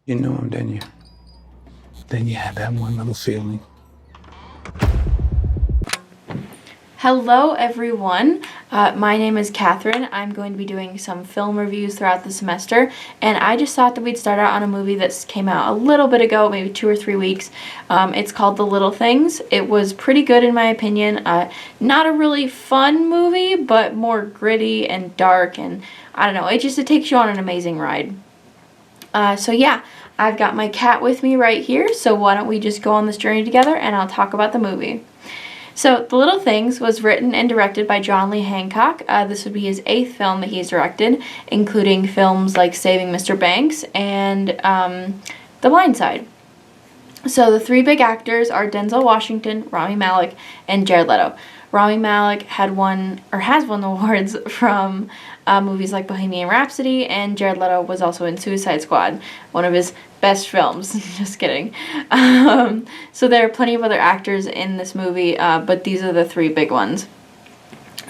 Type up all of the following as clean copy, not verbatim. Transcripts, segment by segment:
You know him, didn't you? Then you had that one little feeling. Hello everyone, my name is Catherine. I'm going to be doing some film reviews throughout the semester, and I just thought that we'd start out on a movie that came out a little bit ago, maybe 2 or 3 weeks. It's called The Little Things. It was pretty good in my opinion. Not a really fun movie, but more gritty and dark, and I don't know, it takes you on an amazing ride. So yeah, I've got my cat with me right here, so why don't we just go on this journey together and I'll talk about the movie. So, The Little Things was written and directed by John Lee Hancock. This would be his 8th film that he's directed, including films like Saving Mr. Banks and The Blind Side. So, the 3 big actors are Denzel Washington, Rami Malek, and Jared Leto. Rami Malek has won awards from movies like Bohemian Rhapsody, and Jared Leto was also in Suicide Squad, one of his best films. Just kidding. So there are plenty of other actors in this movie, but these are the 3 big ones.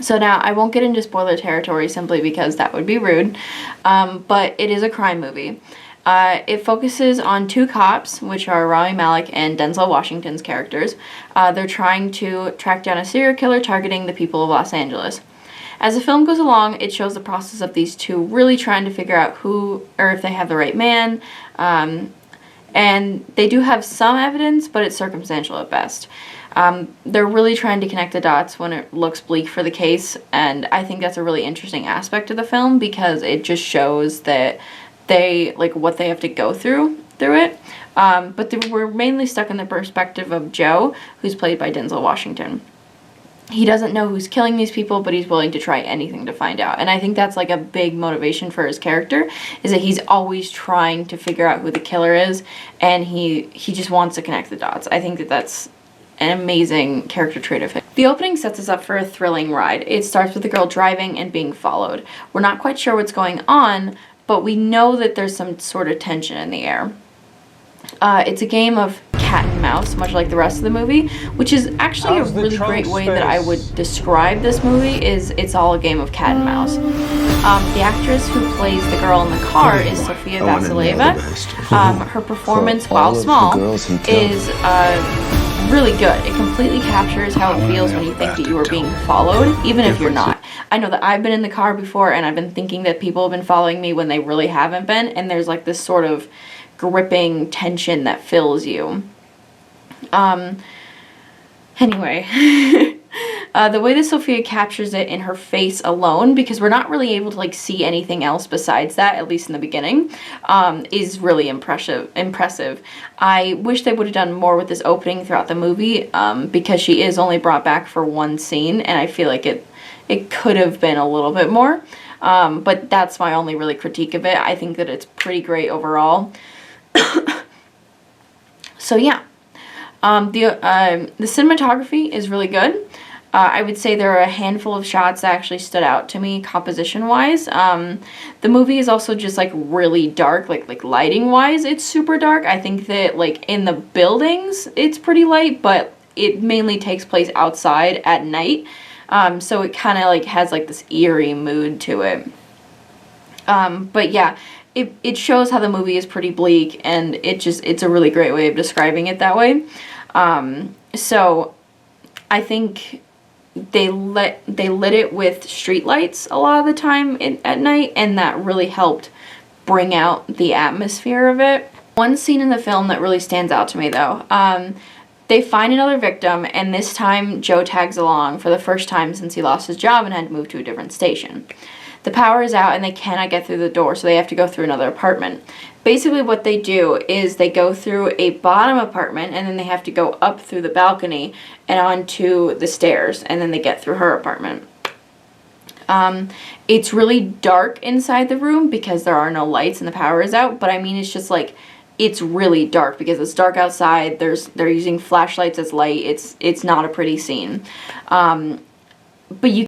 So now, I won't get into spoiler territory simply because that would be rude, but it is a crime movie. It focuses on 2 cops, which are Rami Malek and Denzel Washington's characters. They're trying to track down a serial killer targeting the people of Los Angeles. As the film goes along, it shows the process of these 2 really trying to figure out who, or if they have the right man, and they do have some evidence, but it's circumstantial at best. They're really trying to connect the dots when it looks bleak for the case, and I think that's a really interesting aspect of the film because it just shows that they, like, what they have to go through it. But we're mainly stuck in the perspective of Joe, who's played by Denzel Washington. He doesn't know who's killing these people, but he's willing to try anything to find out. And I think that's like a big motivation for his character, is that he's always trying to figure out who the killer is, and he just wants to connect the dots. I think that that's an amazing character trait of his. The opening sets us up for a thrilling ride. It starts with the girl driving and being followed. We're not quite sure what's going on, but we know that there's some sort of tension in the air. It's a game of cat and mouse, much like the rest of the movie, which is actually a really great way that I would describe this movie. Is it's all a game of cat and mouse. The actress who plays the girl in the car is Sofia Vasileva. Her performance, while small, is really good. It completely captures how it feels when you think that you are being followed, even if you're not. I know that I've been in the car before and I've been thinking that people have been following me when they really haven't been, and there's like this sort of gripping tension that fills you. Anyway, the way that Sophia captures it in her face alone, because we're not really able to like see anything else besides that, at least in the beginning, is really impressive. I wish they would have done more with this opening throughout the movie, because she is only brought back for 1 scene, and I feel like it could have been a little bit more. But that's my only really critique of it. I think that it's pretty great overall. So yeah, the cinematography is really good. I would say there are a handful of shots that actually stood out to me composition-wise. The movie is also just like really dark, like lighting-wise, it's super dark. I think that like in the buildings, it's pretty light, but it mainly takes place outside at night. So it kind of like has like this eerie mood to it. But yeah, it shows how the movie is pretty bleak, and it's a really great way of describing it that way. So I think they lit it with street lights a lot of the time at night, and that really helped bring out the atmosphere of it. One scene in the film that really stands out to me though, they find another victim, and this time Joe tags along for the first time since he lost his job and had to move to a different station. The power is out and they cannot get through the door, so they have to go through another apartment. Basically what they do is they go through a bottom apartment, and then they have to go up through the balcony and onto the stairs, and then they get through her apartment. It's really dark inside the room because there are no lights and the power is out, but I mean, it's just like, it's really dark because it's dark outside. They're using flashlights as light. It's not a pretty scene. But you